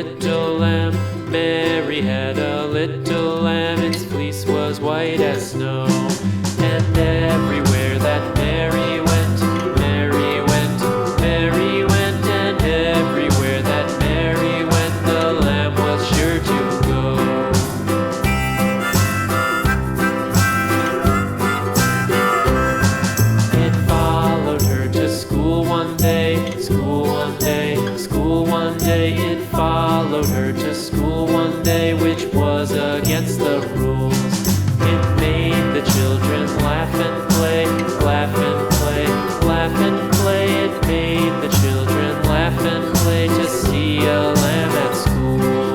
little lamb. Mary had a little lamb, its fleece was white as snow. And everywhere that Mary went, Mary went, Mary went, and everywhere that Mary went, the lamb was sure to go. It followed her to school one day, school one day, school one day. It followed her to school one day, which was against the rules. It made the children laugh and play, laugh and play, laugh and play. It made the children laugh and play to see a lamb at school.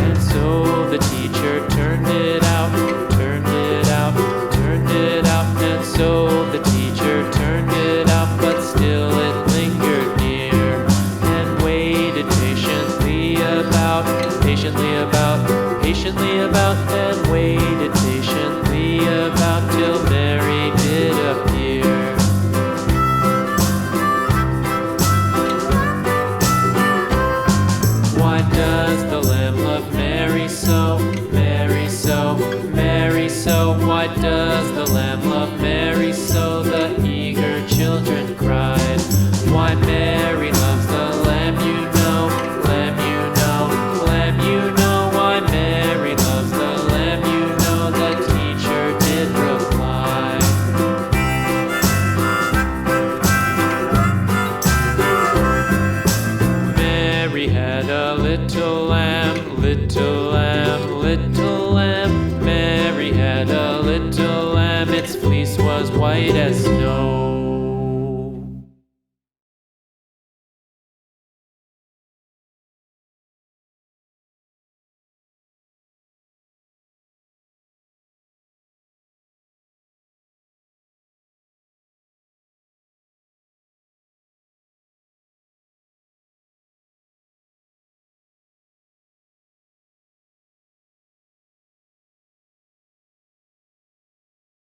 And so the teacher turned it out, turned it out, turned it out. And so the teacher turned it out, but still it lingered near and waited patiently about, patiently about, and waited patiently about till Mary did appear. Why does the lamb love Mary so, Mary so, Mary so? Why does the lamb love Mary so? The eager children cried. Why Mary loves the lamb, you know, lamb, you know, lamb, you know. Why Mary loves the lamb, you know, the teacher did reply. Mary had a little lamb, little lamb, little lamb. Mary had a little lamb, its fleece was white as snow.